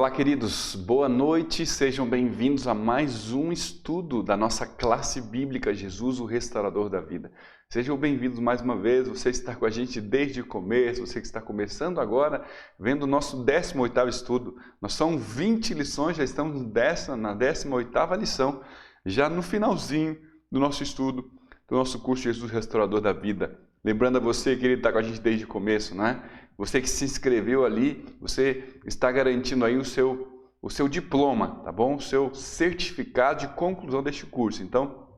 Olá, queridos, boa noite, sejam bem-vindos a mais um estudo da nossa classe bíblica Jesus, o Restaurador da Vida. Sejam bem-vindos mais uma vez, você que está com a gente desde o começo, você que está começando agora, vendo o nosso 18º estudo. Nós são 20 lições, já estamos na 18ª lição, já no finalzinho do nosso estudo, do nosso curso Jesus, Restaurador da Vida. Lembrando a você que ele está com a gente desde o começo, né? Você que se inscreveu ali, você está garantindo aí o seu diploma, tá bom? O seu certificado de conclusão deste curso. Então,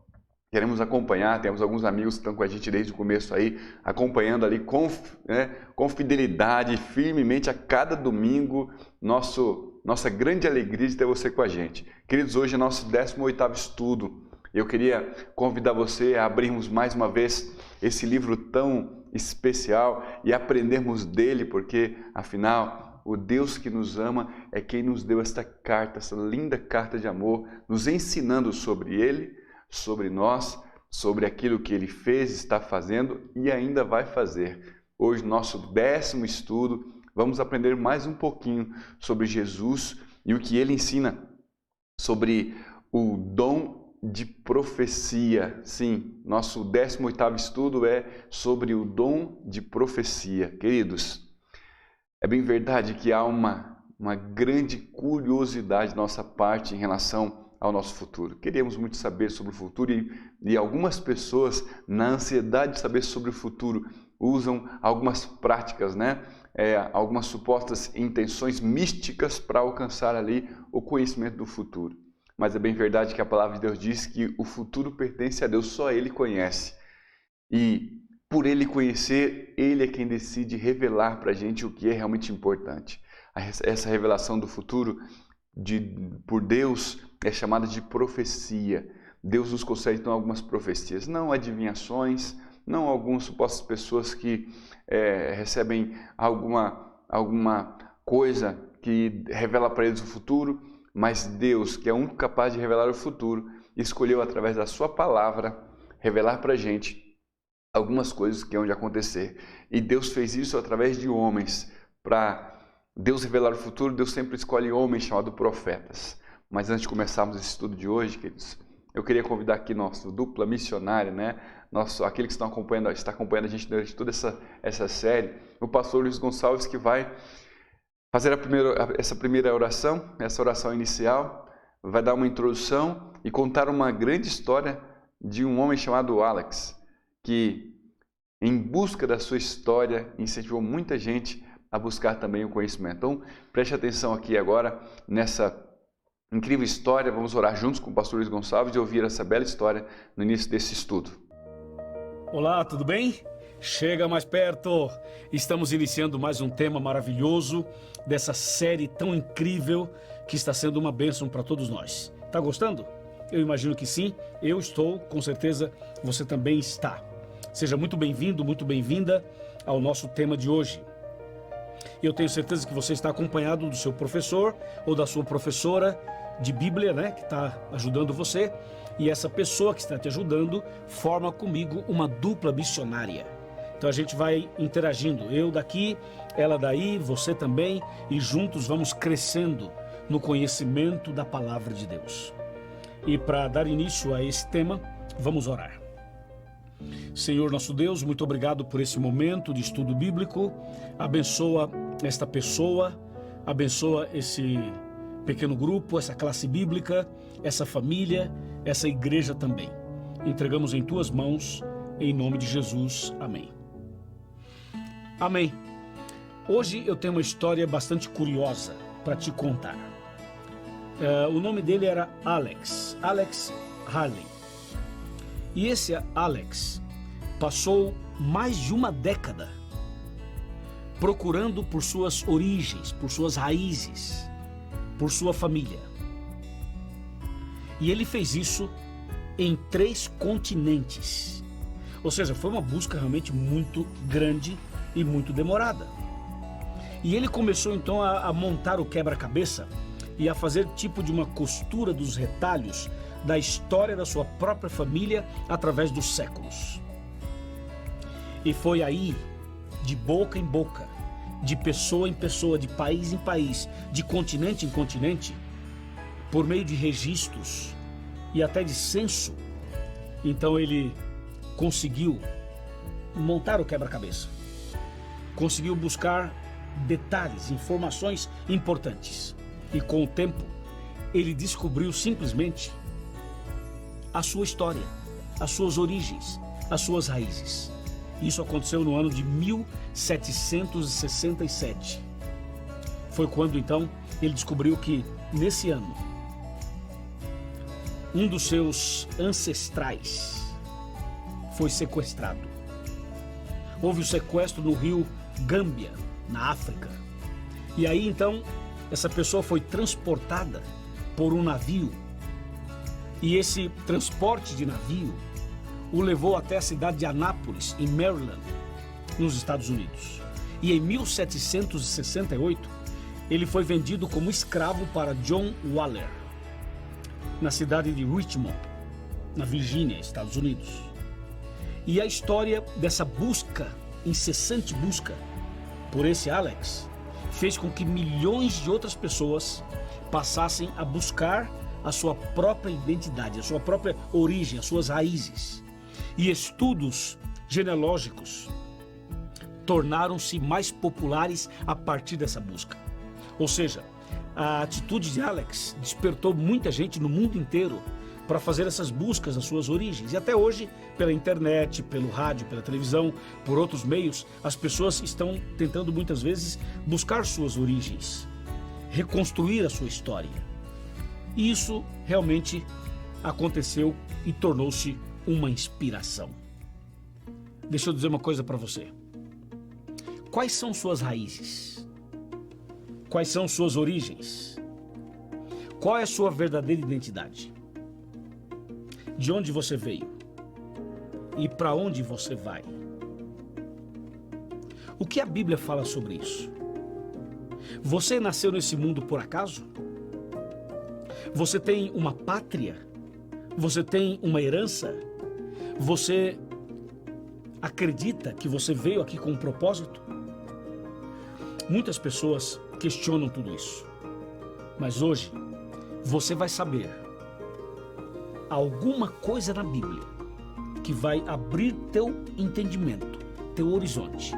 queremos acompanhar, temos alguns amigos que estão com a gente desde o começo aí, acompanhando ali com fidelidade, firmemente a cada domingo, nossa grande alegria de ter você com a gente. Queridos, hoje é nosso 18º estudo. Eu queria convidar você a abrirmos mais uma vez esse livro tão especial e aprendermos dele, porque afinal o Deus que nos ama é quem nos deu esta carta, essa linda carta de amor, nos ensinando sobre ele, sobre nós, sobre aquilo que ele fez, está fazendo e ainda vai fazer. Hoje, nosso 10º estudo, vamos aprender mais um pouquinho sobre Jesus e o que ele ensina sobre o dom de profecia. Sim, nosso 18º estudo é sobre o dom de profecia. Queridos, é bem verdade que há uma grande curiosidade da nossa parte em relação ao nosso futuro. Queremos muito saber sobre o futuro e algumas pessoas, na ansiedade de saber sobre o futuro, usam algumas práticas, algumas supostas intenções místicas para alcançar ali o conhecimento do futuro. Mas é bem verdade que a palavra de Deus diz que o futuro pertence a Deus, só Ele conhece. E por Ele conhecer, Ele é quem decide revelar para a gente o que é realmente importante. Essa revelação do futuro por Deus é chamada de profecia. Deus nos concede então algumas profecias, não adivinhações, não algumas supostas pessoas que recebem alguma coisa que revela para eles o futuro, mas Deus, que é o único capaz de revelar o futuro, escolheu através da sua palavra revelar para a gente algumas coisas que hão de acontecer. E Deus fez isso através de homens. Para Deus revelar o futuro, Deus sempre escolhe homens chamados profetas. Mas antes de começarmos esse estudo de hoje, queridos, eu queria convidar aqui nosso dupla missionária, aquele que está acompanhando a gente durante toda essa série, o pastor Luiz Gonçalves, que vai fazer essa primeira oração, essa oração inicial, vai dar uma introdução e contar uma grande história de um homem chamado Alex, que em busca da sua história incentivou muita gente a buscar também o conhecimento. Então, preste atenção aqui agora nessa incrível história, vamos orar juntos com o pastor Luiz Gonçalves e ouvir essa bela história no início desse estudo. Olá, tudo bem? Chega mais perto! Estamos iniciando mais um tema maravilhoso dessa série tão incrível que está sendo uma bênção para todos nós. Tá gostando? Eu imagino que sim, eu estou, com certeza você também está. Seja muito bem-vindo, muito bem-vinda ao nosso tema de hoje. Eu tenho certeza que você está acompanhado do seu professor ou da sua professora de Bíblia, que está ajudando você, e essa pessoa que está te ajudando forma comigo uma dupla missionária. Então a gente vai interagindo, eu daqui, ela daí, você também, e juntos vamos crescendo no conhecimento da palavra de Deus. E para dar início a esse tema, vamos orar. Senhor nosso Deus, muito obrigado por esse momento de estudo bíblico. Abençoa esta pessoa, abençoa esse pequeno grupo, essa classe bíblica, essa família, essa igreja também. Entregamos em tuas mãos, em nome de Jesus. Amém. Amém. Hoje eu tenho uma história bastante curiosa para te contar. O nome dele era Alex Harley. E esse Alex passou mais de uma década procurando por suas origens, por suas raízes, por sua família. E ele fez isso em 3 continentes. Ou seja, foi uma busca realmente muito grande e muito demorada. E ele começou então a montar o quebra-cabeça e a fazer tipo de uma costura dos retalhos da história da sua própria família através dos séculos. E foi aí, de boca em boca, de pessoa em pessoa, de país em país, de continente em continente, por meio de registros e até de censo. Então ele conseguiu montar o quebra-cabeça, conseguiu buscar detalhes, informações importantes. E com o tempo, ele descobriu simplesmente a sua história, as suas origens, as suas raízes. Isso aconteceu no ano de 1767. Foi quando então ele descobriu que nesse ano um dos seus ancestrais foi sequestrado. Houve o sequestro no rio Gâmbia, na África. E aí então essa pessoa foi transportada por um navio. E esse transporte de navio o levou até a cidade de Anápolis, em Maryland, nos Estados Unidos. E em 1768, ele foi vendido como escravo para John Waller, na cidade de Richmond, na Virgínia, Estados Unidos. E a história dessa busca, incessante busca, por esse Alex, fez com que milhões de outras pessoas passassem a buscar a sua própria identidade, a sua própria origem, as suas raízes. E estudos genealógicos tornaram-se mais populares a partir dessa busca. Ou seja, a atitude de Alex despertou muita gente no mundo inteiro para fazer essas buscas das suas origens. E até hoje, pela internet, pelo rádio, pela televisão, por outros meios, as pessoas estão tentando muitas vezes buscar suas origens, reconstruir a sua história. E isso realmente aconteceu e tornou-se uma inspiração. Deixa eu dizer uma coisa para você. Quais são suas raízes? Quais são suas origens? Qual é a sua verdadeira identidade? De onde você veio? E para onde você vai? O que a Bíblia fala sobre isso? Você nasceu nesse mundo por acaso? Você tem uma pátria? Você tem uma herança? Você acredita que você veio aqui com um propósito? Muitas pessoas questionam tudo isso. Mas hoje, você vai saber alguma coisa na Bíblia que vai abrir teu entendimento, teu horizonte,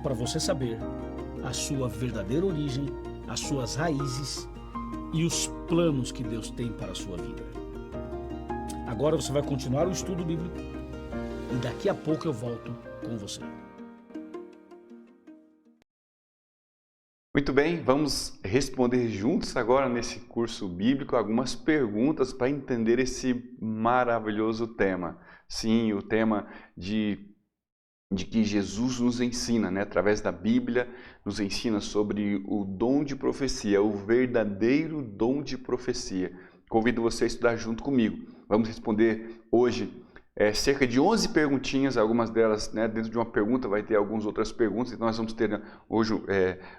para você saber a sua verdadeira origem, as suas raízes e os planos que Deus tem para a sua vida. Agora você vai continuar o estudo bíblico e daqui a pouco eu volto com você. Muito bem, vamos responder juntos agora nesse curso bíblico algumas perguntas para entender esse maravilhoso tema. Sim, o tema de que Jesus nos ensina, né? Através da Bíblia, nos ensina sobre o dom de profecia, o verdadeiro dom de profecia. Convido você a estudar junto comigo. Vamos responder hoje cerca de 11 perguntinhas, algumas delas, né, dentro de uma pergunta vai ter algumas outras perguntas, então nós vamos ter hoje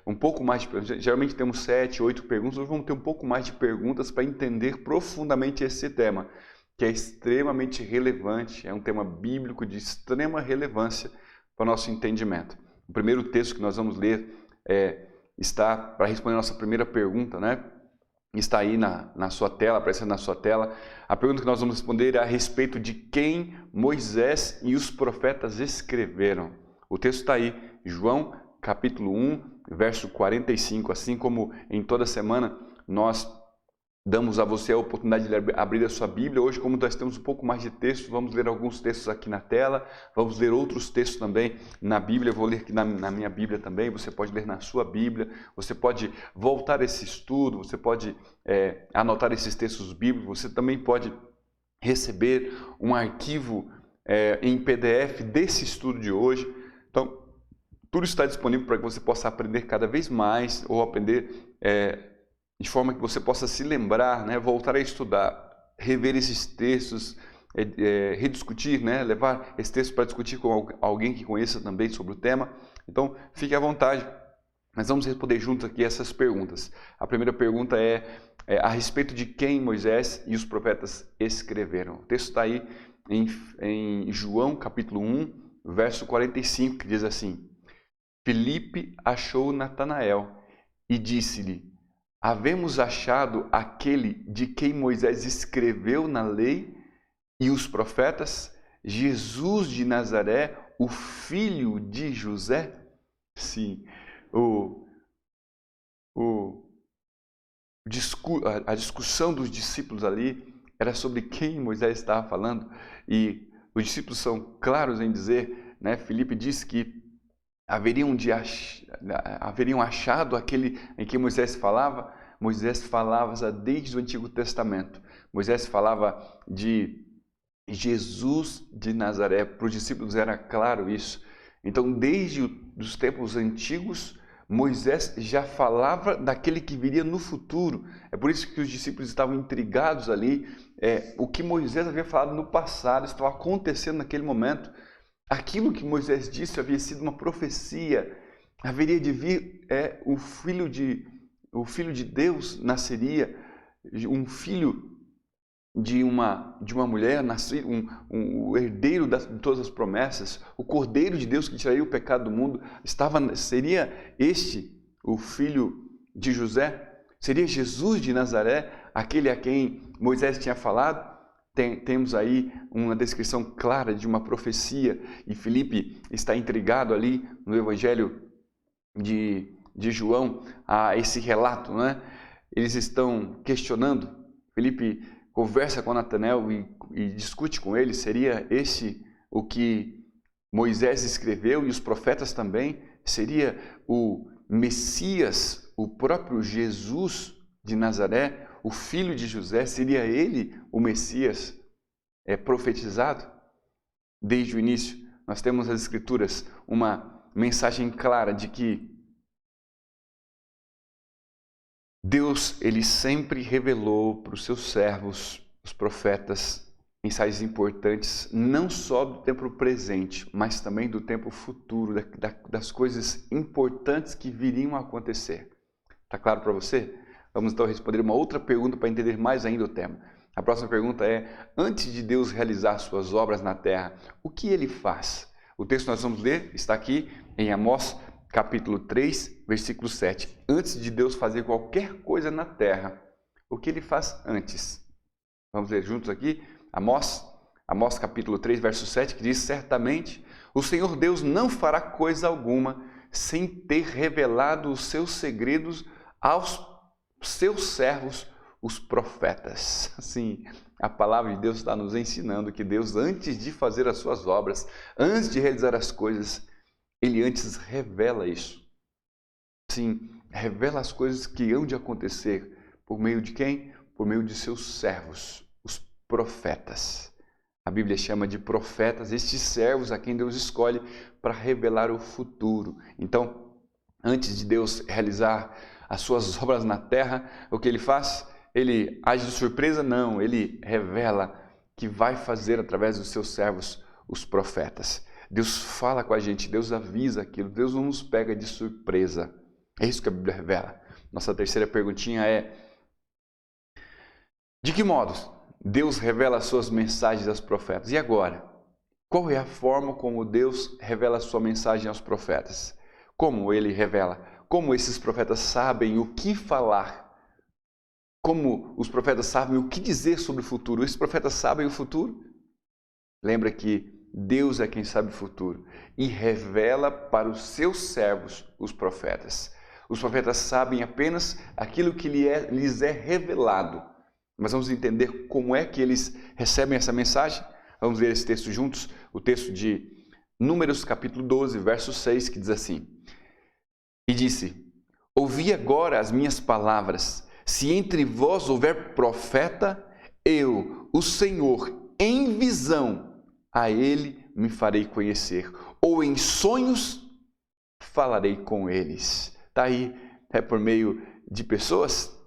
um pouco mais de perguntas. Geralmente temos 7, 8 perguntas, hoje vamos ter um pouco mais de perguntas para entender profundamente esse tema, que é extremamente relevante, é um tema bíblico de extrema relevância para o nosso entendimento. O primeiro texto que nós vamos ler está para responder a nossa primeira pergunta, né? Está aí na sua tela, aparecendo na sua tela. A pergunta que nós vamos responder é a respeito de quem Moisés e os profetas escreveram. O texto está aí, João capítulo 1, verso 45. Assim como em toda semana nós damos a você a oportunidade de abrir a sua Bíblia. Hoje, como nós temos um pouco mais de texto, vamos ler alguns textos aqui na tela, vamos ler outros textos também na Bíblia. Eu vou ler aqui na minha Bíblia também, você pode ler na sua Bíblia, você pode voltar esse estudo, você pode anotar esses textos bíblicos, você também pode receber um arquivo em PDF desse estudo de hoje. Então, tudo está disponível para que você possa aprender cada vez mais ou aprender de forma que você possa se lembrar, né, voltar a estudar, rever esses textos, rediscutir, né, levar esse texto para discutir com alguém que conheça também sobre o tema. Então, fique à vontade. Mas vamos responder juntos aqui essas perguntas. A primeira pergunta é a respeito de quem Moisés e os profetas escreveram. O texto está aí em João capítulo 1, verso 45, que diz assim: Filipe achou Natanael e disse-lhe: havemos achado aquele de quem Moisés escreveu na lei e os profetas, Jesus de Nazaré, o filho de José? Sim, a discussão dos discípulos ali era sobre quem Moisés estava falando, e os discípulos são claros em dizer, né? Filipe disse que haveriam achado aquele em que Moisés falava. Moisés falava desde o Antigo Testamento. Moisés falava de Jesus de Nazaré. Para os discípulos era claro isso. Então, desde os tempos antigos, Moisés já falava daquele que viria no futuro. É por isso que os discípulos estavam intrigados ali. O que Moisés havia falado no passado estava acontecendo naquele momento. Aquilo que Moisés disse havia sido uma profecia. Haveria de vir o filho de Deus nasceria, um filho de uma mulher, o herdeiro de todas as promessas, o Cordeiro de Deus que tiraria o pecado do mundo. Seria este o filho de José? Seria Jesus de Nazaré, aquele a quem Moisés tinha falado? Temos aí uma descrição clara de uma profecia, e Filipe está intrigado ali no Evangelho de João a esse relato, né? Eles estão questionando. Filipe conversa com Natanael e discute com ele: seria esse o que Moisés escreveu e os profetas também? Seria o Messias, o próprio Jesus de Nazaré, o filho de José? Seria ele o Messias profetizado? Desde o início, nós temos nas Escrituras uma mensagem clara de que Deus, ele sempre revelou para os seus servos, os profetas, mensagens importantes, não só do tempo presente, mas também do tempo futuro, das coisas importantes que viriam a acontecer. Está claro para você? Vamos então responder uma outra pergunta para entender mais ainda o tema. A próxima pergunta é: antes de Deus realizar suas obras na terra, o que ele faz? O texto que nós vamos ler está aqui em Amós, capítulo 3, versículo 7. Antes de Deus fazer qualquer coisa na terra, o que ele faz antes? Vamos ler juntos aqui, Amós capítulo 3, verso 7, que diz: certamente o Senhor Deus não fará coisa alguma sem ter revelado os seus segredos aos seus servos, os profetas. Assim, a palavra de Deus está nos ensinando que Deus, antes de fazer as suas obras, antes de realizar as coisas, ele antes revela isso. Sim, revela as coisas que hão de acontecer. Por meio de quem? Por meio de seus servos, os profetas. A Bíblia chama de profetas estes servos a quem Deus escolhe para revelar o futuro. Então, antes de Deus realizar as suas obras na terra, o que ele faz? Ele age de surpresa? Não, ele revela que vai fazer através dos seus servos, os profetas. Deus fala com a gente, Deus avisa aquilo, Deus não nos pega de surpresa. É isso que a Bíblia revela. Nossa terceira perguntinha é: de que modo Deus revela as suas mensagens aos profetas? E agora? Qual é a forma como Deus revela a sua mensagem aos profetas? Como ele revela? Como esses profetas sabem o que falar? Como os profetas sabem o que dizer sobre o futuro? Esses profetas sabem o futuro? Lembra que Deus é quem sabe o futuro e revela para os seus servos, os profetas. Os profetas sabem apenas aquilo que lhes é revelado. Mas vamos entender como é que eles recebem essa mensagem? Vamos ler esse texto juntos, o texto de Números capítulo 12, verso 6, que diz assim: e disse: ouvi agora as minhas palavras, se entre vós houver profeta, eu, o Senhor, em visão, a ele me farei conhecer, ou em sonhos falarei com eles. Está aí, é por meio de pessoas?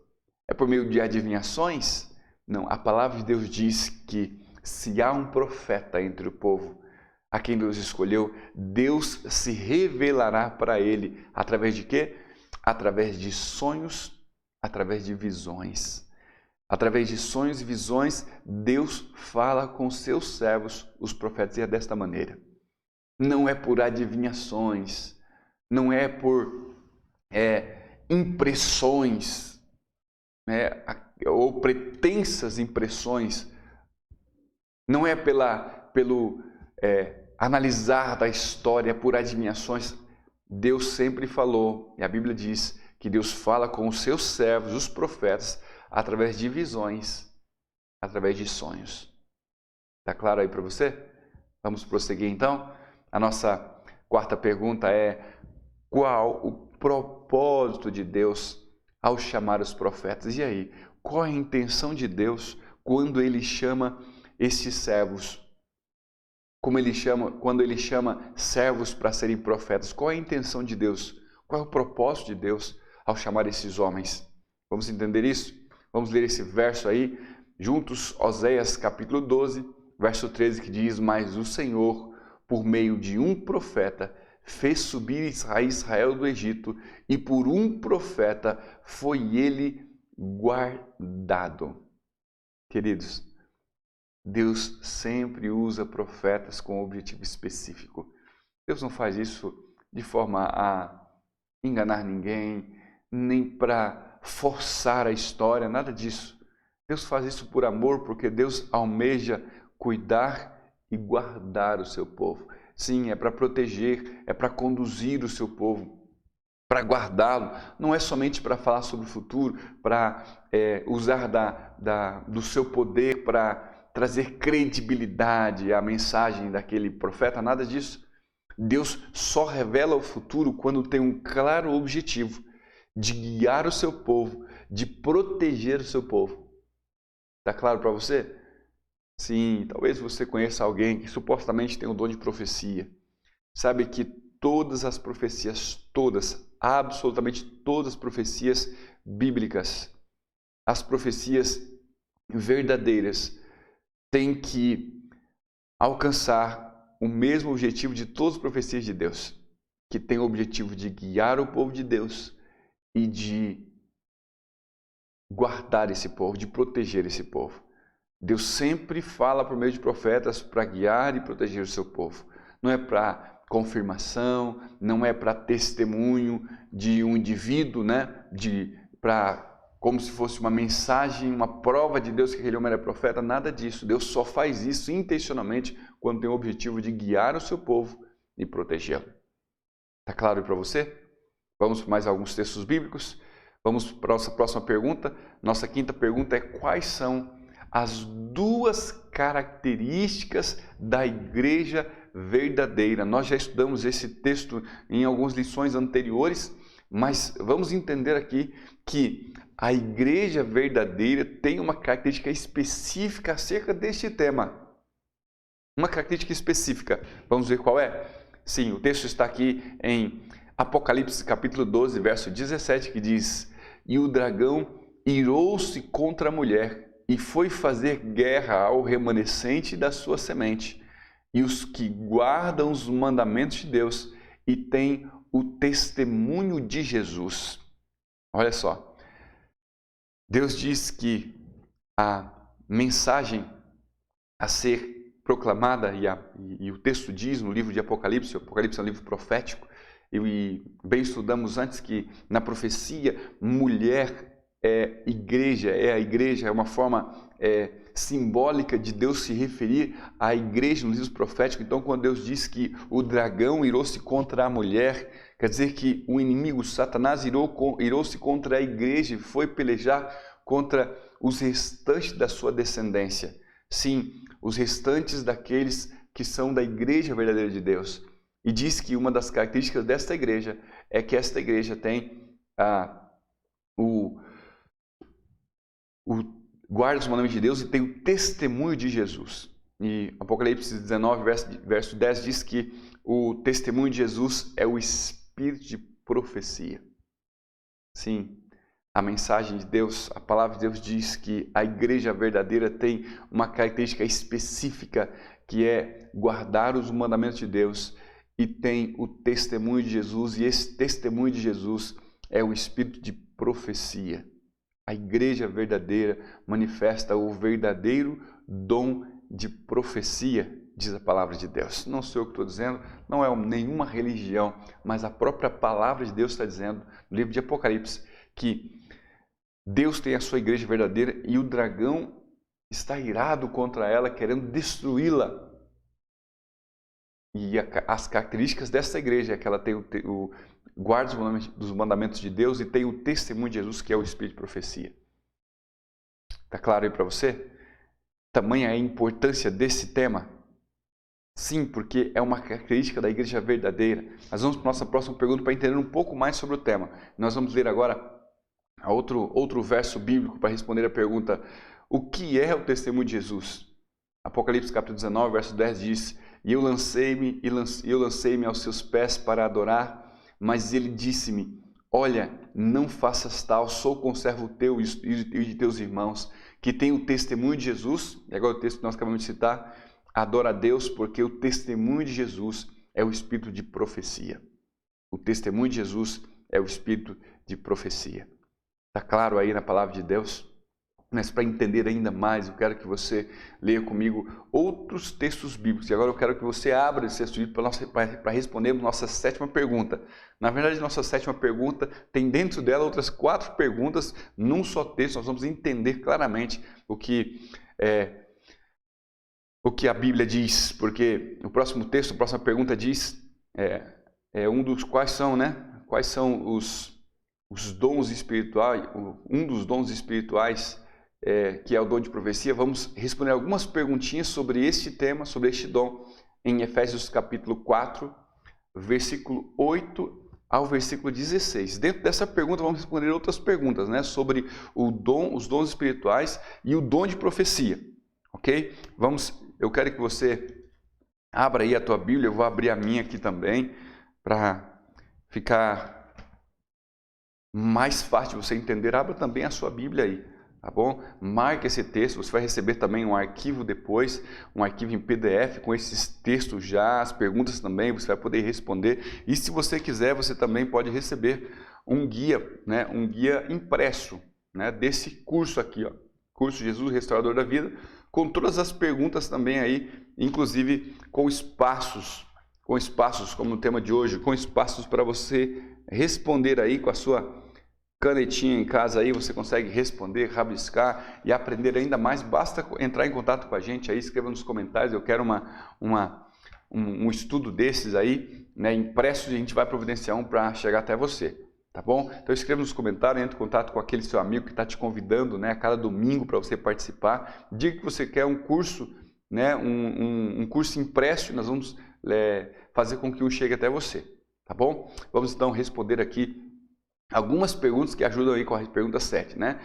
É por meio de adivinhações? Não, a palavra de Deus diz que se há um profeta entre o povo, a quem Deus escolheu, Deus se revelará para ele através de quê? Através de sonhos, através de visões. Através de sonhos e visões, Deus fala com seus servos, os profetas, e é desta maneira. Não é por adivinhações, não é por impressões, né, ou pretensas impressões, não é pelo analisar da história, por adivinhações. Deus sempre falou, e a Bíblia diz que Deus fala com os seus servos, os profetas, através de visões, através de sonhos. Está claro aí para você? Vamos prosseguir então? A nossa quarta pergunta é: qual o propósito de Deus ao chamar os profetas? E aí, qual a intenção de Deus quando Ele chama esses servos? Quando Ele chama servos para serem profetas? Qual é a intenção de Deus? Qual é o propósito de Deus ao chamar esses homens? Vamos entender isso? Vamos ler esse verso aí juntos, Oséias capítulo 12, verso 13, que diz: mas o Senhor, por meio de um profeta, fez subir Israel do Egito, e por um profeta foi ele guardado. Queridos, Deus sempre usa profetas com um objetivo específico. Deus não faz isso de forma a enganar ninguém, nem para forçar a história, nada disso. Deus faz isso por amor, porque Deus almeja cuidar e guardar o seu povo. Sim, é para proteger, é para conduzir o seu povo, para guardá-lo. Não é somente para falar sobre o futuro, para usar do seu poder para trazer credibilidade à mensagem daquele profeta, nada disso. Deus só revela o futuro quando tem um claro objetivo de guiar o seu povo, de proteger o seu povo. Está claro para você? Sim, talvez você conheça alguém que supostamente tem o dom de profecia. Sabe que todas as profecias, absolutamente todas as profecias bíblicas, as profecias verdadeiras, têm que alcançar o mesmo objetivo de todas as profecias de Deus, que tem o objetivo de guiar o povo de Deus e de guardar esse povo, de proteger esse povo. Deus sempre fala por meio de profetas para guiar e proteger o seu povo. Não é para confirmação, não é para testemunho de um indivíduo, né? Como se fosse uma mensagem, uma prova de Deus que aquele homem era profeta, nada disso. Deus só faz isso intencionalmente quando tem o objetivo de guiar o seu povo e protegê-lo. Está claro para você? Vamos para mais alguns textos bíblicos? Vamos para a nossa próxima pergunta. Nossa quinta pergunta é: quais são as duas características da igreja verdadeira? Nós já estudamos esse texto em algumas lições anteriores, mas vamos entender aqui que a igreja verdadeira tem uma característica específica acerca deste tema. Uma característica específica. Vamos ver qual é? Sim, o texto está aqui em Apocalipse capítulo 12, verso 17, que diz: e o dragão irou-se contra a mulher e foi fazer guerra ao remanescente da sua semente, e os que guardam os mandamentos de Deus e têm o testemunho de Jesus. Olha só, Deus diz que a mensagem a ser proclamada, e o texto diz no livro de Apocalipse, o Apocalipse é um livro profético, e bem estudamos antes que na profecia, mulher é a igreja, é uma forma simbólica de Deus se referir à igreja nos livros proféticos. Então, quando Deus diz que o dragão irou-se contra a mulher, quer dizer que o inimigo, Satanás, irou-se contra a igreja e foi pelejar contra os restantes da sua descendência. Sim, os restantes daqueles que são da igreja verdadeira de Deus. E diz que uma das características desta igreja é que esta igreja tem guarda os mandamentos de Deus e tem o testemunho de Jesus. E Apocalipse 19, verso 10 diz que o testemunho de Jesus é o espírito de profecia. Sim, a mensagem de Deus, a palavra de Deus diz que a igreja verdadeira tem uma característica específica, que é guardar os mandamentos de Deus e tem o testemunho de Jesus, e esse testemunho de Jesus é o espírito de profecia. A igreja verdadeira manifesta o verdadeiro dom de profecia. diz a palavra de Deus. Não sou eu que estou dizendo, não é nenhuma religião, mas a própria palavra de Deus está dizendo, no livro de Apocalipse, que Deus tem a sua igreja verdadeira e o dragão está irado contra ela, querendo destruí-la. E as características dessa igreja é que ela tem guarda os mandamentos de Deus e tem o testemunho de Jesus, que é o Espírito de profecia. Está claro aí para você? Tamanha é a importância desse tema? Sim, porque é uma característica da igreja verdadeira. Nós vamos para a nossa próxima pergunta para entender um pouco mais sobre o tema. Nós vamos ler agora outro verso bíblico para responder a pergunta: o que é o testemunho de Jesus? Apocalipse capítulo 19, verso 10 diz: E eu lancei-me aos seus pés para adorar, mas ele disse-me: Olha, não faças tal, sou conservo teu e de teus irmãos, que tem o testemunho de Jesus. E agora o texto que nós acabamos de citar: adora a Deus, porque o testemunho de Jesus é o espírito de profecia. O testemunho de Jesus é o espírito de profecia. Está claro aí na palavra de Deus? Mas para entender ainda mais, eu quero que você leia comigo outros textos bíblicos. E agora eu quero que você abra esse texto bíblico para respondermos nossa sétima pergunta. Na verdade, nossa sétima pergunta tem dentro dela outras 4 perguntas num só texto. Nós vamos entender claramente o que a Bíblia diz. Porque o próximo texto, a próxima pergunta diz, quais são os dons espirituais, um dos dons espirituais, que é o dom de profecia. Vamos responder algumas perguntinhas sobre este tema, sobre este dom, em Efésios capítulo 4, versículo 8 ao versículo 16. Dentro dessa pergunta vamos responder outras perguntas, né, sobre os dons espirituais e o dom de profecia, ok? Eu quero que você abra aí a tua Bíblia, eu vou abrir a minha aqui também, para ficar mais fácil de você entender. Abra também a sua Bíblia aí, tá bom? Marque esse texto, você vai receber também um arquivo depois, um arquivo em PDF com esses textos já, as perguntas também, você vai poder responder. E se você quiser, você também pode receber um guia, né, um guia impresso, né, desse curso aqui, ó, curso Jesus Restaurador da Vida, com todas as perguntas também aí, inclusive com espaços como no tema de hoje, com espaços para você responder aí com a sua canetinha em casa aí, você consegue responder, rabiscar e aprender ainda mais. Basta entrar em contato com a gente aí, escreva nos comentários: eu quero um estudo desses aí, né, impresso, e a gente vai providenciar um para chegar até você, tá bom? Então escreva nos comentários, entre em contato com aquele seu amigo que está te convidando, né, a cada domingo para você participar. Diga que você quer um curso, né, um curso impresso, e nós vamos fazer com que um chegue até você, tá bom? Vamos então responder aqui algumas perguntas que ajudam aí com a pergunta 7, né?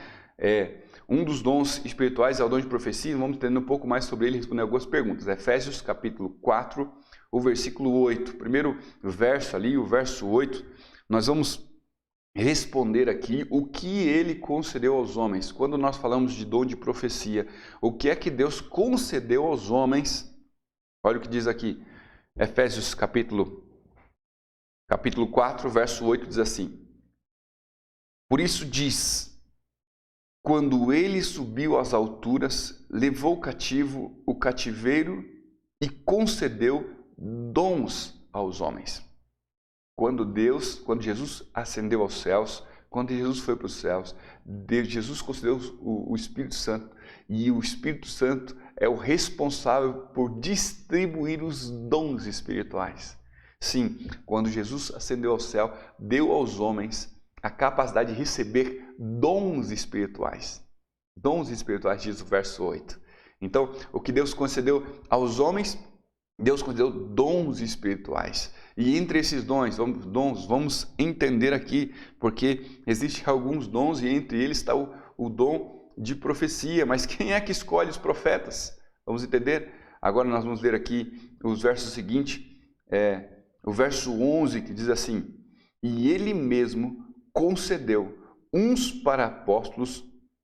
Um dos dons espirituais é o dom de profecia. Vamos entender um pouco mais sobre ele e responder algumas perguntas. Efésios capítulo 4, o versículo 8. Primeiro verso ali, o verso 8, nós vamos responder aqui o que ele concedeu aos homens. Quando nós falamos de dom de profecia, o que é que Deus concedeu aos homens? Olha o que diz aqui. Efésios capítulo 4, verso 8 diz assim: Por isso diz, quando ele subiu às alturas, levou cativo o cativeiro e concedeu dons aos homens. Quando Jesus ascendeu aos céus, quando Jesus foi para os céus, Jesus concedeu o Espírito Santo, e o Espírito Santo é o responsável por distribuir os dons espirituais. Sim, quando Jesus ascendeu ao céu, deu aos homens a capacidade de receber dons espirituais. Dons espirituais, diz o verso 8. Então, o que Deus concedeu aos homens, Deus concedeu dons espirituais. E entre esses dons, vamos entender aqui, porque existem alguns dons e entre eles está o dom de profecia. Mas quem é que escolhe os profetas? Vamos entender? Agora nós vamos ler aqui os versos seguintes, o verso 11, que diz assim: E ele mesmo concedeu uns para apóstolos,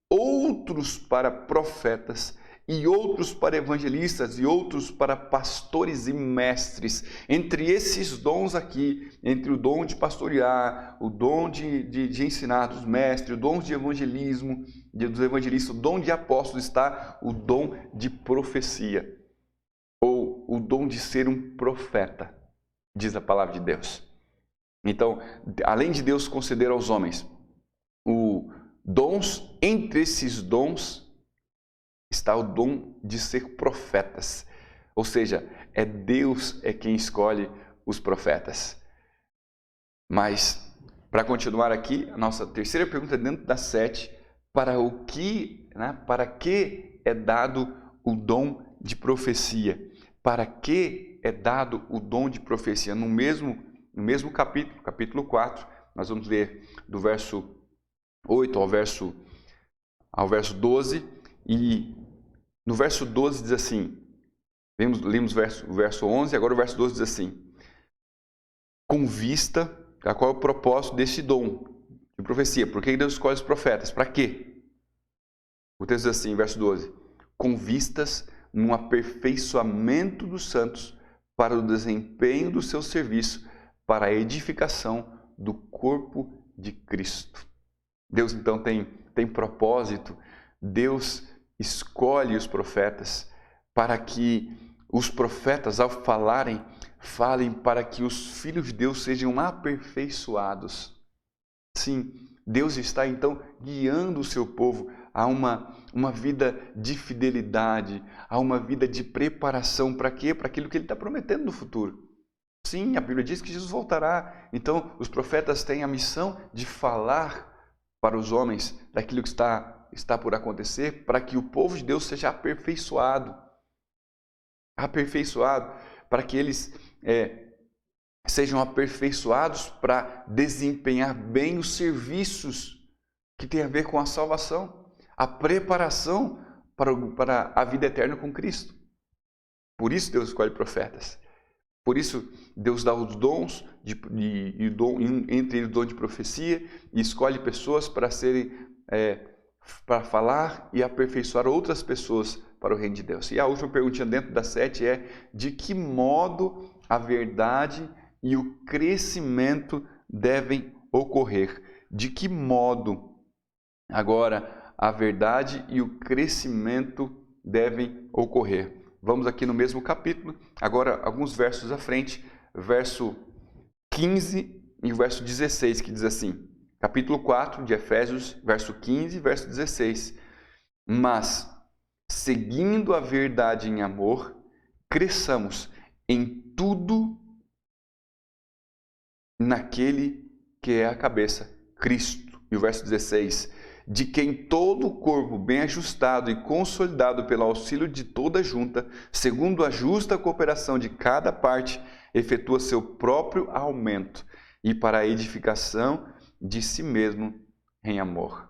outros para profetas, e outros para evangelistas, e outros para pastores e mestres. Entre esses dons aqui, entre o dom de pastorear, o dom de ensinar dos mestres, o dom de evangelismo, dos evangelistas, o dom de apóstolos, está o dom de profecia. ou o dom de ser um profeta, diz a palavra de Deus. Então, além de Deus conceder aos homens dons, entre esses dons está o dom de ser profetas. Ou seja, Deus quem escolhe os profetas. Mas, para continuar aqui, a nossa terceira pergunta dentro das 7, para que é dado o dom de profecia? Para que é dado o dom de profecia? No mesmo capítulo, capítulo 4, nós vamos ler do verso 8 ao verso 12, e no verso 12 diz assim, lemos o verso 11, agora o verso 12 diz assim, com vista a qual é o propósito desse dom de profecia. Por que Deus escolhe os profetas? Para quê? O texto diz assim, verso 12, com vistas no aperfeiçoamento dos santos para o desempenho do seu serviço, para a edificação do corpo de Cristo. Deus então tem propósito, Deus escolhe os profetas para que os profetas, ao falarem, falem para que os filhos de Deus sejam aperfeiçoados. Sim, Deus está então guiando o seu povo a uma vida de fidelidade, a uma vida de preparação. Para quê? Para aquilo que Ele está prometendo no futuro. Sim, a Bíblia diz que Jesus voltará. Então, os profetas têm a missão de falar para os homens daquilo que está por acontecer, para que o povo de Deus seja aperfeiçoado, para que eles sejam aperfeiçoados para desempenhar bem os serviços que têm a ver com a salvação, a preparação para a vida eterna com Cristo. Por isso Deus escolhe profetas. Por isso Deus dá os dons, entre eles o dom de profecia, e escolhe pessoas para falar e aperfeiçoar outras pessoas para o reino de Deus. E a última perguntinha dentro das 7 é: de que modo a verdade e o crescimento devem ocorrer? De que modo agora a verdade e o crescimento devem ocorrer? Vamos aqui no mesmo capítulo, agora alguns versos à frente, verso 15 e verso 16, que diz assim, capítulo 4 de Efésios, verso 15 e verso 16. Mas, seguindo a verdade em amor, cresçamos em tudo naquele que é a cabeça, Cristo. E o verso 16, de quem todo o corpo bem ajustado e consolidado pelo auxílio de toda junta, segundo a justa cooperação de cada parte, efetua seu próprio aumento e para a edificação de si mesmo em amor.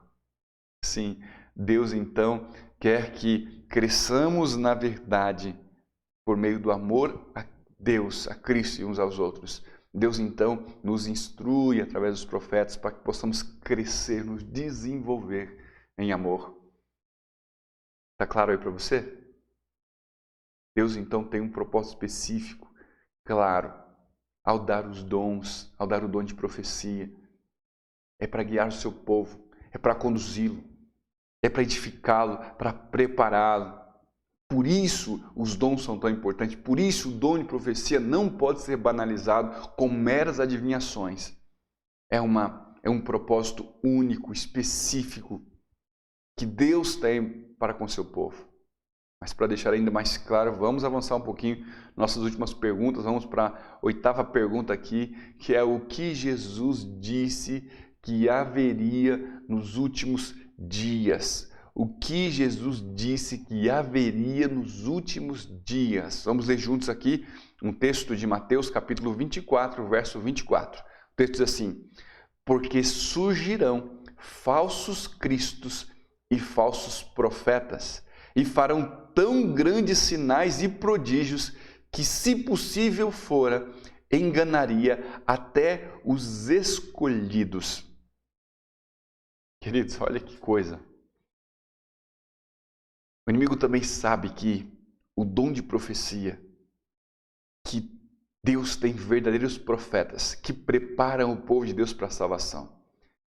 Sim, Deus então quer que cresçamos na verdade por meio do amor a Deus, a Cristo e uns aos outros. Deus então nos instrui através dos profetas para que possamos crescer, nos desenvolver em amor. Está claro aí para você? Deus então tem um propósito específico, claro, ao dar os dons, ao dar o dom de profecia. É para guiar o seu povo, é para conduzi-lo, é para edificá-lo, para prepará-lo. Por isso os dons são tão importantes, por isso o dom de profecia não pode ser banalizado com meras adivinhações. É um propósito único, específico, que Deus tem para com seu povo. Mas para deixar ainda mais claro, vamos avançar um pouquinho nossas últimas perguntas. Vamos para a 8ª pergunta aqui, que é o que Jesus disse que haveria nos últimos dias. O que Jesus disse que haveria nos últimos dias. Vamos ler juntos aqui um texto de Mateus, capítulo 24, verso 24. O texto diz assim: porque surgirão falsos cristos e falsos profetas, e farão tão grandes sinais e prodígios que, se possível fora, enganaria até os escolhidos. Queridos, olha que coisa. O inimigo também sabe que o dom de profecia, que Deus tem verdadeiros profetas que preparam o povo de Deus para a salvação.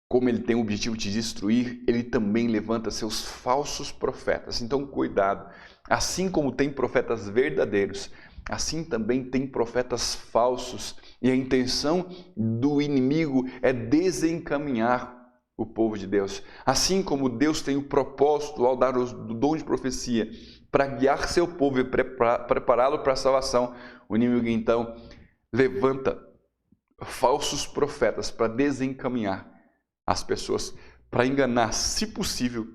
Como ele tem o objetivo de destruir, ele também levanta seus falsos profetas. Então, cuidado. Assim como tem profetas verdadeiros, assim também tem profetas falsos. E a intenção do inimigo é desencaminhar o povo de Deus. Assim como Deus tem o propósito ao dar o dom de profecia para guiar seu povo e prepará-lo para a salvação, o inimigo então levanta falsos profetas para desencaminhar as pessoas, para enganar, se possível,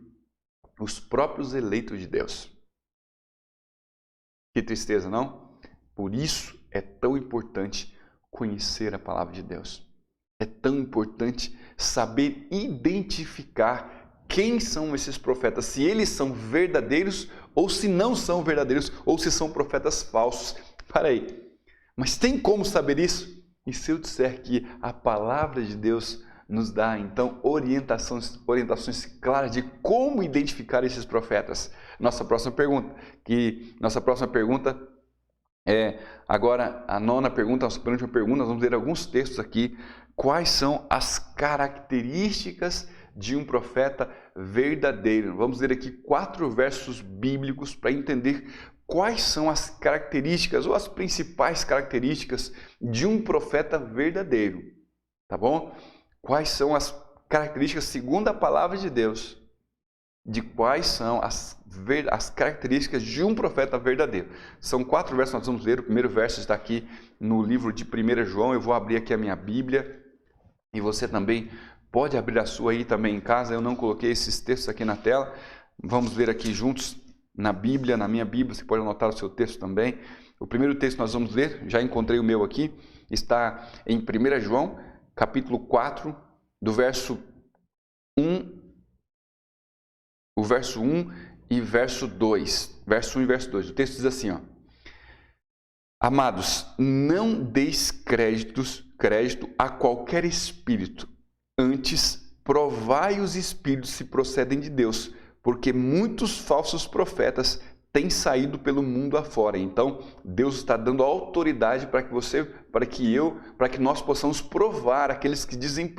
os próprios eleitos de Deus. Que tristeza, não? Por isso é tão importante conhecer a palavra de Deus. É tão importante saber identificar quem são esses profetas, se eles são verdadeiros ou se não são verdadeiros, ou se são profetas falsos. Para aí, mas tem como saber isso? E se eu disser que a palavra de Deus nos dá, então, orientações claras de como identificar esses profetas? Nossa próxima pergunta é agora a nona pergunta, a penúltima pergunta. Nós vamos ler alguns textos aqui. Quais são as características de um profeta verdadeiro? Vamos ler aqui 4 versos bíblicos para entender quais são as características ou as principais características de um profeta verdadeiro, tá bom? Quais são as características, segundo a palavra de Deus, de quais são as características de um profeta verdadeiro. São 4 versos que nós vamos ler. O primeiro verso está aqui no livro de 1 João. Eu vou abrir aqui a minha Bíblia e você também pode abrir a sua aí também em casa. Eu não coloquei esses textos aqui na tela. Vamos ler aqui juntos na Bíblia, na minha Bíblia. Você pode anotar o seu texto também. O primeiro texto que nós vamos ler, já encontrei o meu aqui, está em 1 João, capítulo 4, do verso 1, o verso 1 e verso 2. Verso 1 e verso 2. O texto diz assim, ó: Amados, não deis crédito a qualquer espírito, antes provai os espíritos se procedem de Deus, porque muitos falsos profetas têm saído pelo mundo afora. Então, Deus está dando autoridade para que nós possamos provar aqueles que dizem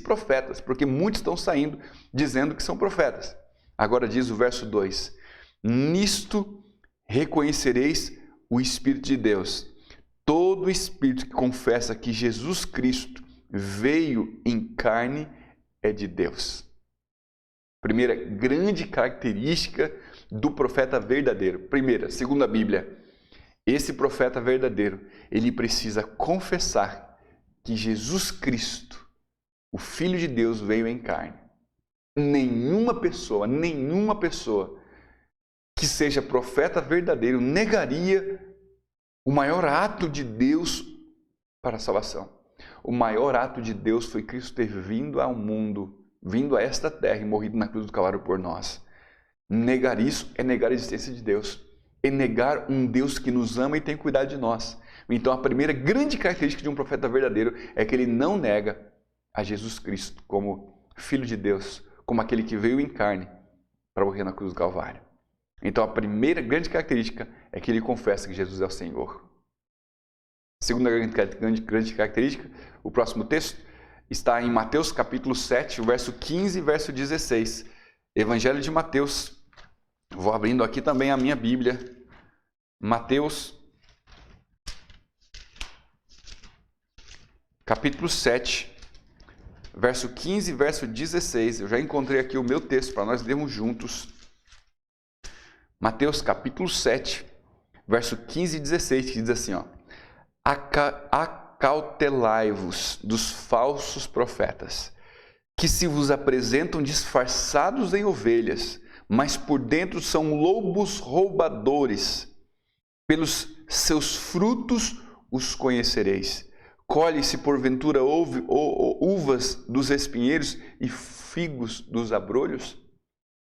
profetas, porque muitos estão saindo dizendo que são profetas. Agora diz o verso 2: Nisto reconhecereis o Espírito de Deus. Todo espírito que confessa que Jesus Cristo veio em carne é de Deus. Primeira grande característica do profeta verdadeiro. Primeira, segundo a Bíblia, esse profeta verdadeiro, ele precisa confessar que Jesus Cristo, o Filho de Deus, veio em carne. Nenhuma pessoa que seja profeta verdadeiro negaria o maior ato de Deus para a salvação. O maior ato de Deus foi Cristo ter vindo ao mundo, vindo a esta terra e morrido na cruz do Calvário por nós. Negar isso é negar a existência de Deus, é negar um Deus que nos ama e tem cuidado de nós. Então a primeira grande característica de um profeta verdadeiro é que ele não nega a Jesus Cristo como Filho de Deus, como aquele que veio em carne para morrer na cruz do Calvário. Então a primeira grande característica é que ele confessa que Jesus é o Senhor. Segunda grande característica, o próximo texto está em Mateus capítulo 7, o verso 15 e verso 16. Evangelho de Mateus. Vou abrindo aqui também a minha Bíblia. Mateus capítulo 7, verso 15 e verso 16. Eu já encontrei aqui o meu texto para nós lermos juntos. Mateus capítulo 7, verso 15 e 16, que diz assim, ó: Acautelai-vos dos falsos profetas, que se vos apresentam disfarçados em ovelhas, mas por dentro são lobos roubadores. Pelos seus frutos os conhecereis. Colhe-se porventura uvas dos espinheiros e figos dos abrolhos?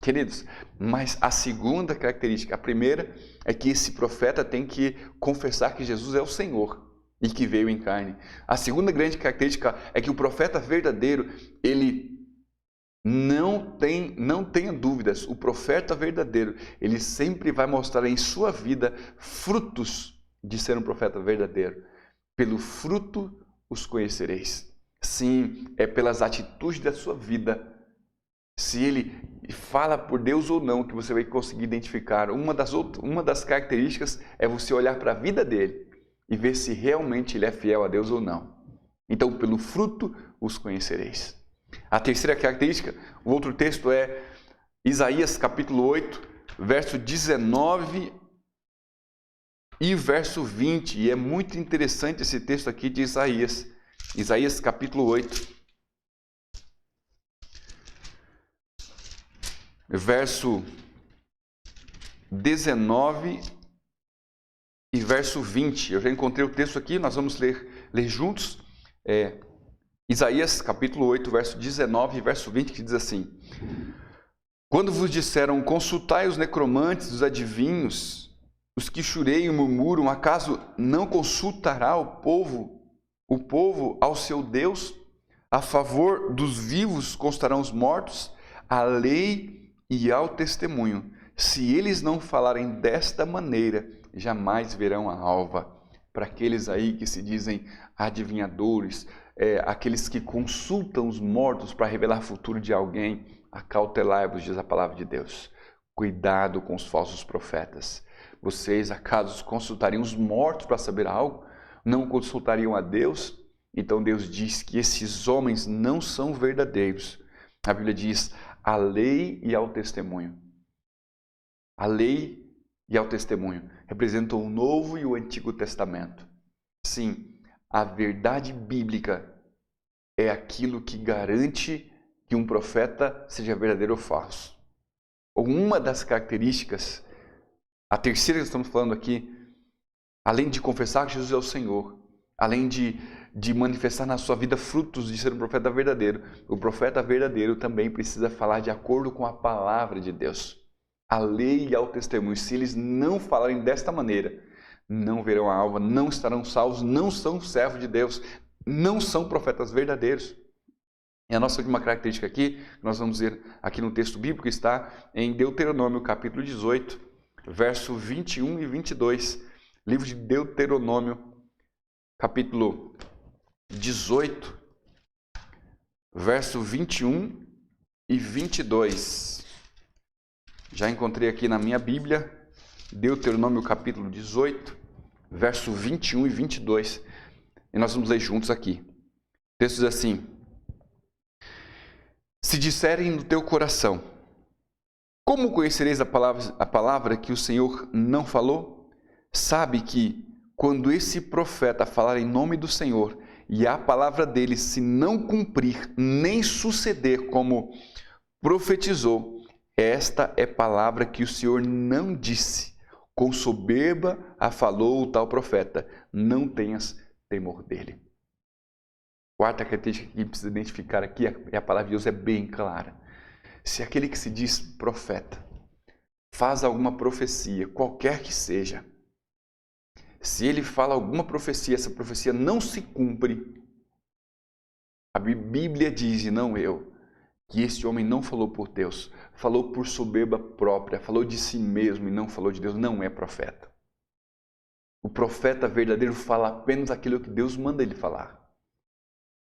Queridos, mas a segunda característica, a primeira é que esse profeta tem que confessar que Jesus é o Senhor e que veio em carne. A segunda grande característica é que o profeta verdadeiro, ele não tenha dúvidas, o profeta verdadeiro, ele sempre vai mostrar em sua vida frutos de ser um profeta verdadeiro. Pelo fruto os conhecereis. Sim, é pelas atitudes da sua vida. se ele fala por Deus ou não, que você vai conseguir identificar. Uma das características é você olhar para a vida dele e ver se realmente ele é fiel a Deus ou não. Então, pelo fruto os conhecereis. A terceira característica, o outro texto é Isaías capítulo 8, verso 19 e verso 20. E é muito interessante esse texto aqui de Isaías. Isaías capítulo 8, verso 19 e verso 20. Eu já encontrei o texto aqui, nós vamos ler juntos. Isaías capítulo 8, verso 19 e verso 20, que diz assim: Quando vos disseram, consultai os necromantes, os adivinhos, os que chureiam e murmuram, acaso não consultará o povo ao seu Deus? A favor dos vivos constarão os mortos, a lei e ao testemunho. Se eles não falarem desta maneira, jamais verão a alva. Para aqueles aí que se dizem adivinhadores, aqueles que consultam os mortos para revelar o futuro de alguém, acautelai-vos, diz a palavra de Deus. Cuidado com os falsos profetas. Vocês, acaso, consultariam os mortos para saber algo? Não consultariam a Deus? Então Deus diz que esses homens não são verdadeiros. A Bíblia diz, a lei e ao testemunho. A lei e ao testemunho representam o Novo e o Antigo Testamento. Sim, a verdade bíblica é aquilo que garante que um profeta seja verdadeiro ou falso. Uma das características, a terceira que estamos falando aqui, além de confessar que Jesus é o Senhor, além de manifestar na sua vida frutos de ser um profeta verdadeiro, o profeta verdadeiro também precisa falar de acordo com a palavra de Deus. A lei e ao testemunho. Se eles não falarem desta maneira, não verão a alva, não estarão salvos, não são servos de Deus, não são profetas verdadeiros. E a nossa última característica aqui, nós vamos ver aqui no texto bíblico, está em Deuteronômio capítulo 18, verso 21 e 22. Livro de Deuteronômio, capítulo 18, verso 21 e 22. Já encontrei aqui na minha Bíblia, Deuteronômio capítulo 18, verso 21 e 22. E nós vamos ler juntos aqui. O texto diz assim: Se disserem no teu coração, como conhecereis a palavra que o Senhor não falou? Sabe que, quando esse profeta falar em nome do Senhor, e a palavra dele se não cumprir, nem suceder como profetizou, esta é palavra que o Senhor não disse. Com soberba a falou o tal profeta. Não tenhas temor dele. Quarta característica que precisa identificar aqui, a palavra de Deus é bem clara. Se aquele que se diz profeta faz alguma profecia, qualquer que seja, se ele fala alguma profecia, essa profecia não se cumpre, a Bíblia diz, e não eu, que este homem não falou por Deus, falou por soberba própria, falou de si mesmo e não falou de Deus, não é profeta. O profeta verdadeiro fala apenas aquilo que Deus manda ele falar.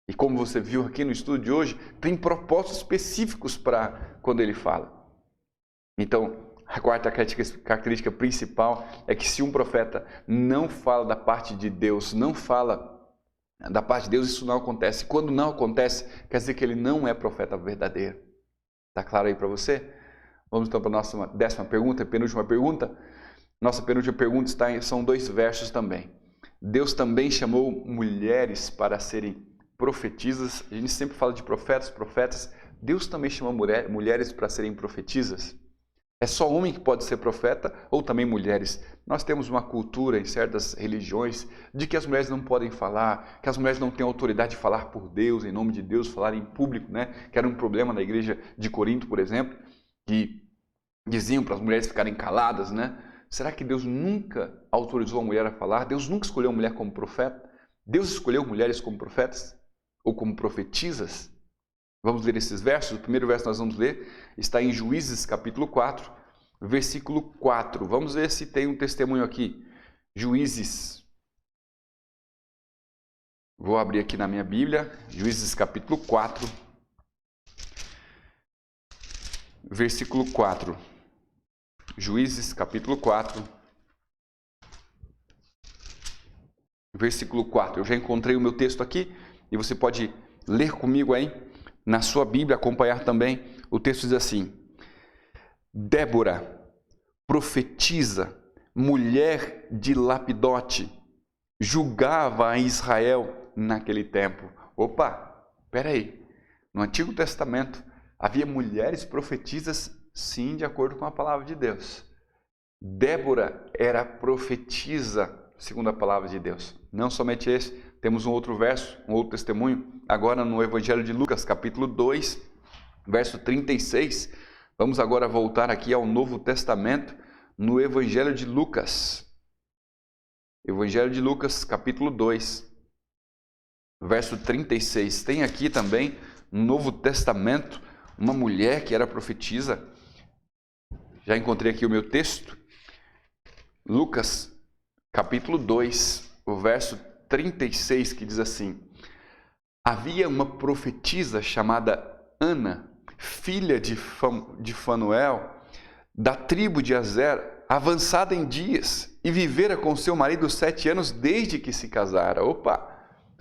E como você viu aqui no estudo de hoje, tem propósitos específicos para quando ele fala. Então, a quarta característica principal é que se um profeta não fala da parte de Deus, não fala da parte de Deus, isso não acontece. Quando não acontece, quer dizer que ele não é profeta verdadeiro. Está claro aí para você? Vamos então para a nossa 10ª pergunta, penúltima pergunta. Nossa penúltima pergunta são 2 versos também. Deus também chamou mulheres para serem profetisas. A gente sempre fala de profetas. Deus também chamou mulheres para serem profetisas. É só homem que pode ser profeta ou também mulheres? Nós temos uma cultura em certas religiões de que as mulheres não podem falar, que as mulheres não têm autoridade de falar por Deus, em nome de Deus, falar em público, né? Que era um problema na igreja de Corinto, por exemplo, que diziam para as mulheres ficarem caladas, né? Será que Deus nunca autorizou a mulher a falar? Deus nunca escolheu a mulher como profeta? Deus escolheu mulheres como profetas ou como profetisas? Vamos ler esses versos. O primeiro verso que nós vamos ler está em Juízes capítulo 4, versículo 4. Vamos ver se tem um testemunho aqui. Juízes. Vou abrir aqui na minha Bíblia. Juízes capítulo 4. versículo 4. Juízes, capítulo 4. Versículo 4. Eu já encontrei o meu texto aqui e você pode ler comigo aí na sua Bíblia, acompanhar também. O texto diz assim: Débora, profetisa, mulher de Lapidote, julgava a Israel naquele tempo. Opa, peraí. No Antigo Testamento havia mulheres profetisas, sim, de acordo com a palavra de Deus. Débora era profetisa, segundo a palavra de Deus. Não somente esse, temos um outro verso, um outro testemunho, agora no Evangelho de Lucas, capítulo 2, verso 36. Vamos agora voltar aqui ao Novo Testamento, no Evangelho de Lucas. Evangelho de Lucas, capítulo 2, verso 36. Tem aqui também, no Novo Testamento, uma mulher que era profetisa. Já encontrei aqui o meu texto. Lucas, capítulo 2, o verso 36, que diz assim: Havia uma profetisa chamada Ana, filha de Fanuel, da tribo de Azer, avançada em dias, e vivera com seu marido 7 anos desde que se casara. Opa!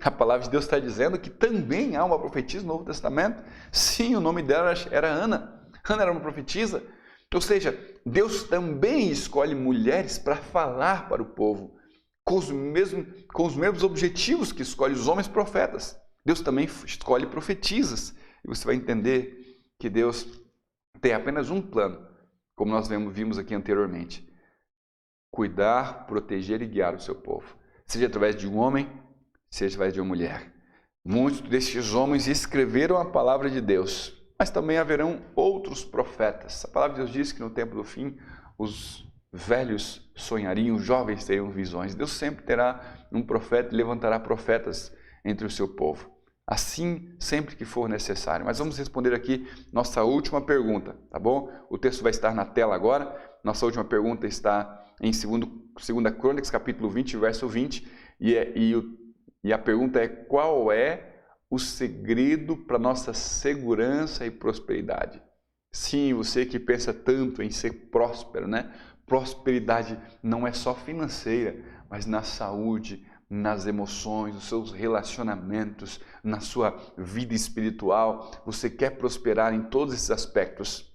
A palavra de Deus está dizendo que também há uma profetisa no Novo Testamento. Sim, o nome dela era Ana. Ana era uma profetisa. Ou seja, Deus também escolhe mulheres para falar para o povo, com os mesmos objetivos que escolhe os homens profetas. Deus também escolhe profetisas. E você vai entender que Deus tem apenas um plano, como nós vimos aqui anteriormente: cuidar, proteger e guiar o seu povo. Seja através de um homem, seja através de uma mulher. Muitos destes homens escreveram a palavra de Deus, mas também haverão outros profetas. A palavra de Deus diz que no tempo do fim, os velhos sonhariam, os jovens teriam visões. Deus sempre terá um profeta e levantará profetas entre o seu povo. Assim, sempre que for necessário. Mas vamos responder aqui nossa última pergunta, tá bom? O texto vai estar na tela agora. Nossa última pergunta está em 2 Crônicas, capítulo 20, verso 20. E a pergunta é: qual é o segredo para nossa segurança e prosperidade? Sim, você que pensa tanto em ser próspero, né? Prosperidade não é só financeira, mas na saúde, nas emoções, nos seus relacionamentos, na sua vida espiritual. Você quer prosperar em todos esses aspectos.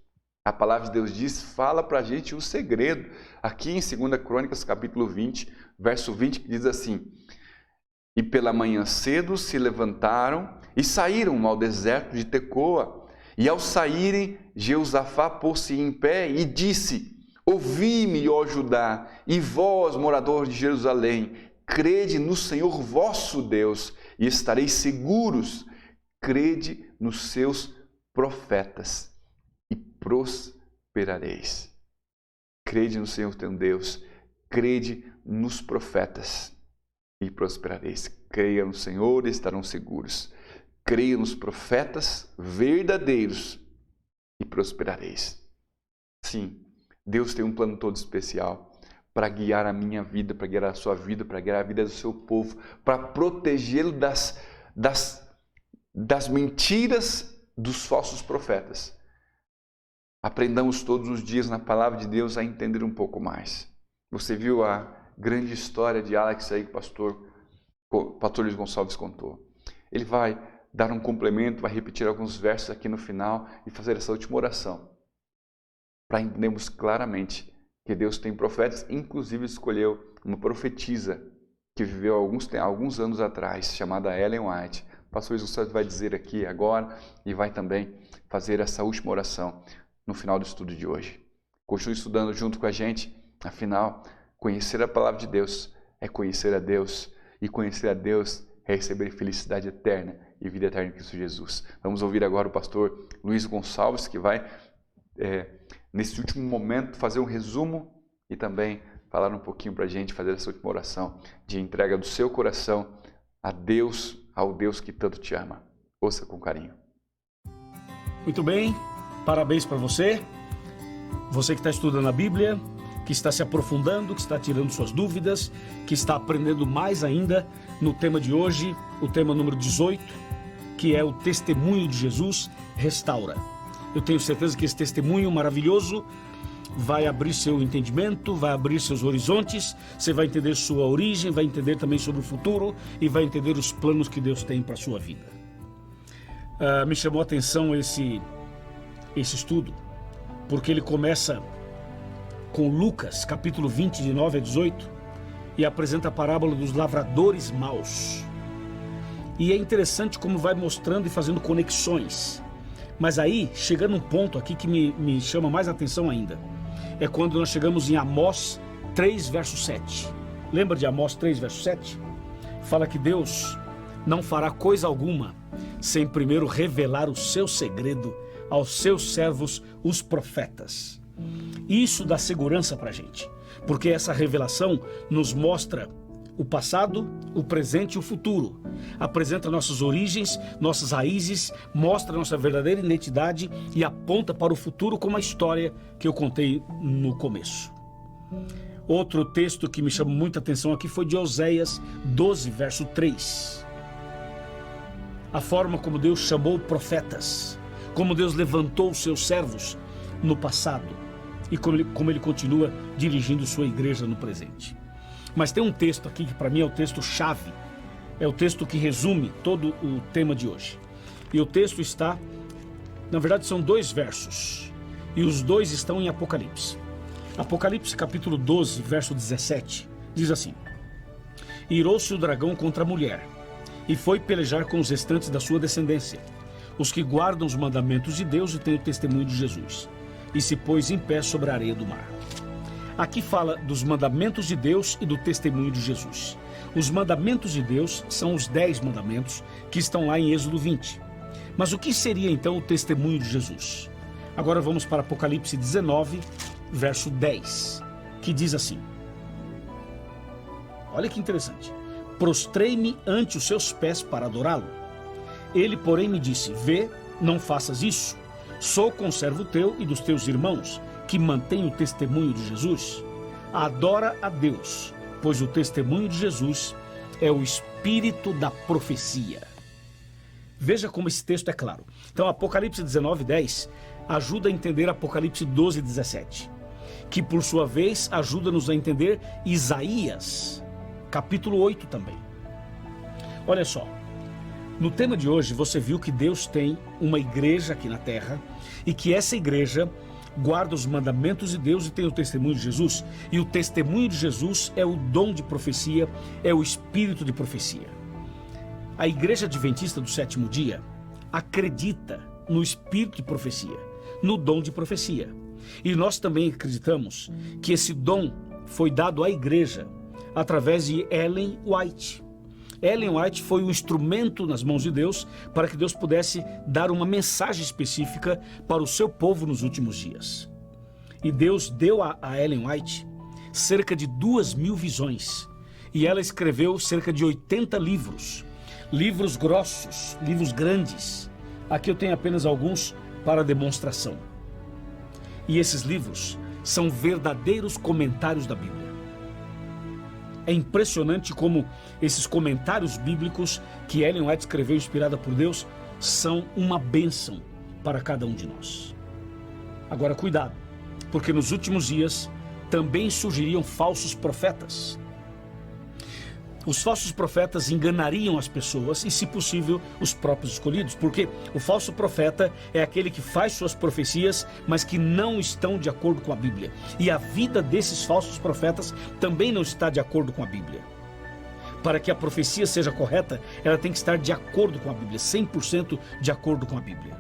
A palavra de Deus diz, fala para a gente o segredo. Aqui em 2 Crônicas, capítulo 20, verso 20, que diz assim: E pela manhã cedo se levantaram e saíram ao deserto de Tecoa. E ao saírem, Jeosafá pôs-se em pé e disse: Ouvi-me, ó Judá, e vós, moradores de Jerusalém, crede no Senhor vosso Deus, e estareis seguros. Crede nos seus profetas, e prosperareis. Crede no Senhor teu Deus, crede nos profetas, e prosperareis. Creia no Senhor e estarão seguros. Creia nos profetas verdadeiros e prosperareis. Sim, Deus tem um plano todo especial para guiar a minha vida, para guiar a sua vida, para guiar a vida do seu povo, para protegê-lo das mentiras dos falsos profetas. Aprendamos todos os dias na palavra de Deus a entender um pouco mais. Você viu a grande história de Alex aí que o pastor Luiz Gonçalves contou. Ele vai dar um complemento, vai repetir alguns versos aqui no final e fazer essa última oração, para entendermos claramente que Deus tem profetas, inclusive escolheu uma profetisa que viveu alguns anos atrás, chamada Ellen White. O pastor Luiz Gonçalves vai dizer aqui agora e vai também fazer essa última oração no final do estudo de hoje. Continue estudando junto com a gente, afinal, conhecer a palavra de Deus é conhecer a Deus, e conhecer a Deus é receber felicidade eterna e vida eterna em Cristo Jesus. Vamos ouvir agora o pastor Luiz Gonçalves, que vai, nesse último momento, fazer um resumo e também falar um pouquinho para a gente, fazer essa última oração de entrega do seu coração a Deus, ao Deus que tanto te ama. Ouça com carinho. Muito bem, parabéns para você. Você que está estudando a Bíblia, que está se aprofundando, que está tirando suas dúvidas, que está aprendendo mais ainda no tema de hoje, o tema número 18, que é o testemunho de Jesus restaura. Eu tenho certeza que esse testemunho maravilhoso vai abrir seu entendimento, vai abrir seus horizontes, você vai entender sua origem, vai entender também sobre o futuro e vai entender os planos que Deus tem para a sua vida. Me chamou a atenção esse estudo, porque ele começa com Lucas, capítulo 20, de 9 a 18, e apresenta a parábola dos lavradores maus. E é interessante como vai mostrando e fazendo conexões. Mas aí, chegando um ponto aqui que me chama mais atenção ainda, é quando nós chegamos em Amós 3, verso 7. Lembra de Amós 3, verso 7? Fala que Deus não fará coisa alguma sem primeiro revelar o seu segredo aos seus servos, os profetas. Isso dá segurança para a gente, porque essa revelação nos mostra o passado, o presente e o futuro. Apresenta nossas origens, nossas raízes, mostra nossa verdadeira identidade e aponta para o futuro como a história que eu contei no começo. Outro texto que me chamou muita atenção aqui foi de Oséias 12, verso 3. A forma como Deus chamou profetas, como Deus levantou os seus servos no passado e como ele continua dirigindo sua igreja no presente. Mas tem um texto aqui que para mim é o texto-chave, é o texto que resume todo o tema de hoje. E o texto está, na verdade são 2 versos, e os 2 estão em Apocalipse. Apocalipse capítulo 12, verso 17, diz assim: Irou-se o dragão contra a mulher, e foi pelejar com os restantes da sua descendência, os que guardam os mandamentos de Deus e têm o testemunho de Jesus, e se pôs em pé sobre a areia do mar. Aqui fala dos mandamentos de Deus e do testemunho de Jesus. Os mandamentos de Deus são os 10 mandamentos que estão lá em Êxodo 20. Mas o que seria então o testemunho de Jesus? Agora vamos para Apocalipse 19, verso 10, que diz assim: olha que interessante. Prostrei-me ante os seus pés para adorá-lo. Ele, porém, me disse: vê, não faças isso. Sou conservo teu e dos teus irmãos, que mantém o testemunho de Jesus. Adora a Deus, pois o testemunho de Jesus é o espírito da profecia. Veja como esse texto é claro. Então, Apocalipse 19, 10 ajuda a entender Apocalipse 12, 17, que por sua vez ajuda-nos a entender Isaías, capítulo 8 também. Olha só, no tema de hoje você viu que Deus tem uma igreja aqui na terra e que essa igreja guarda os mandamentos de Deus e tem o testemunho de Jesus. E o testemunho de Jesus é o dom de profecia, é o espírito de profecia. A igreja adventista do 7º dia acredita no espírito de profecia, no dom de profecia. E nós também acreditamos que esse dom foi dado à igreja através de Ellen White. Ellen White foi um instrumento nas mãos de Deus para que Deus pudesse dar uma mensagem específica para o seu povo nos últimos dias. E Deus deu a Ellen White cerca de 2.000 visões. E ela escreveu cerca de 80 livros. Livros grossos, livros grandes. Aqui eu tenho apenas alguns para demonstração. E esses livros são verdadeiros comentários da Bíblia. É impressionante como esses comentários bíblicos que Ellen White escreveu, inspirada por Deus, são uma bênção para cada um de nós. Agora, cuidado, porque nos últimos dias também surgiriam falsos profetas. Os falsos profetas enganariam as pessoas e, se possível, os próprios escolhidos, porque o falso profeta é aquele que faz suas profecias, mas que não estão de acordo com a Bíblia. E a vida desses falsos profetas também não está de acordo com a Bíblia. Para que a profecia seja correta, ela tem que estar de acordo com a Bíblia, 100% de acordo com a Bíblia.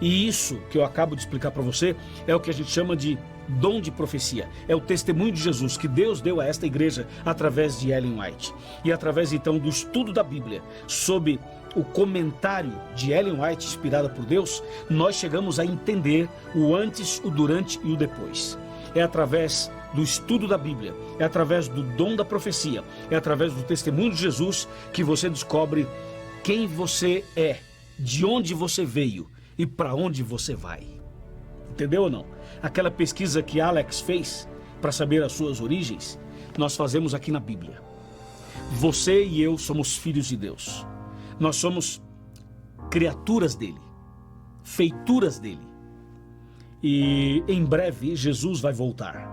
E isso que eu acabo de explicar para você é o que a gente chama de dom de profecia. É o testemunho de Jesus que Deus deu a esta igreja através de Ellen White. E através então do estudo da Bíblia, sob o comentário de Ellen White, inspirada por Deus, nós chegamos a entender o antes, o durante e o depois. É através do estudo da Bíblia, é através do dom da profecia, é através do testemunho de Jesus que você descobre quem você é, de onde você veio e para onde você vai. Entendeu ou não? Aquela pesquisa que Alex fez para saber as suas origens, nós fazemos aqui na Bíblia. Você e eu somos filhos de Deus. Nós somos criaturas dele. feituras dele. E em breve Jesus vai voltar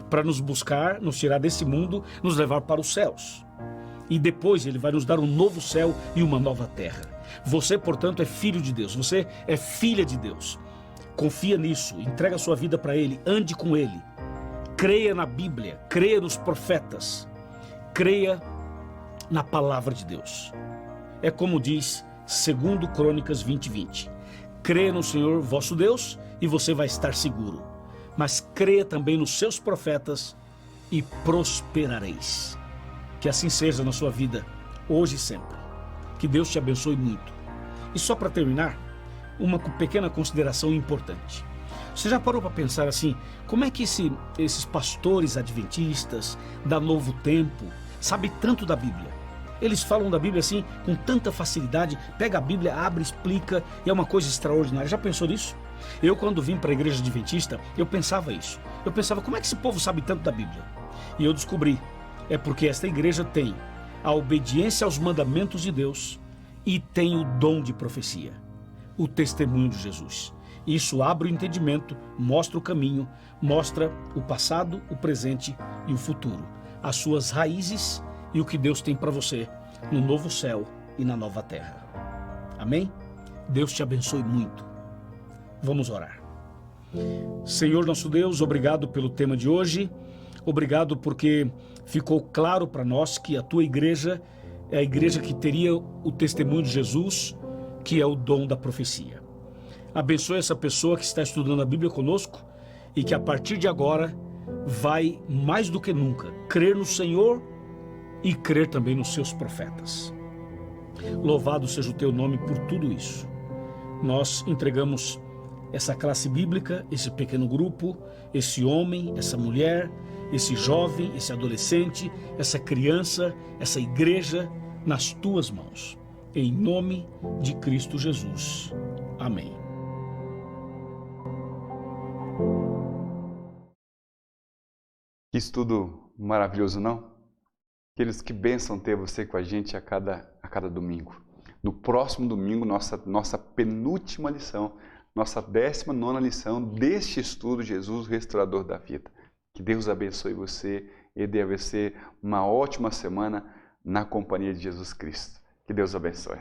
para nos buscar, nos tirar desse mundo, nos levar para os céus. E depois ele vai nos dar um novo céu e uma nova terra. Você, portanto, é filho de Deus, você é filha de Deus. Confia nisso, entrega a sua vida para ele, ande com ele. Creia na Bíblia, creia nos profetas, creia na palavra de Deus. É como diz 2 Crônicas 20:20. Creia no Senhor vosso Deus e você vai estar seguro. Mas creia também nos seus profetas e prosperareis. Que assim seja na sua vida, hoje e sempre. Que Deus te abençoe muito. E só para terminar, uma pequena consideração importante. Você já parou para pensar assim, como é que esses pastores adventistas da Novo Tempo sabem tanto da Bíblia? Eles falam da Bíblia assim, com tanta facilidade, pega a Bíblia, abre, explica, e é uma coisa extraordinária. Já pensou nisso? Eu, quando vim para a igreja adventista, eu pensava isso. Eu pensava, como é que esse povo sabe tanto da Bíblia? E eu descobri, é porque esta igreja tem a obediência aos mandamentos de Deus e tem o dom de profecia, o testemunho de Jesus. Isso abre o entendimento, mostra o caminho, mostra o passado, o presente e o futuro, as suas raízes e o que Deus tem para você no novo céu e na nova terra. Amém? Deus te abençoe muito. Vamos orar. Senhor nosso Deus, obrigado pelo tema de hoje. Obrigado porque ficou claro para nós que a tua igreja é a igreja que teria o testemunho de Jesus, que é o dom da profecia. Abençoe essa pessoa que está estudando a Bíblia conosco e que a partir de agora vai, mais do que nunca, crer no Senhor e crer também nos seus profetas. Louvado seja o teu nome por tudo isso. Nós entregamos essa classe bíblica, esse pequeno grupo, esse homem, essa mulher, esse jovem, esse adolescente, essa criança, essa igreja, nas tuas mãos. Em nome de Cristo Jesus. Amém. Que estudo maravilhoso, não? Queridos, que bênção ter você com a gente a cada domingo. No próximo domingo, nossa penúltima lição, nossa 19ª lição deste estudo, Jesus, o Restaurador da Vida. Que Deus abençoe você e dê a você uma ótima semana na companhia de Jesus Cristo. Que Deus abençoe.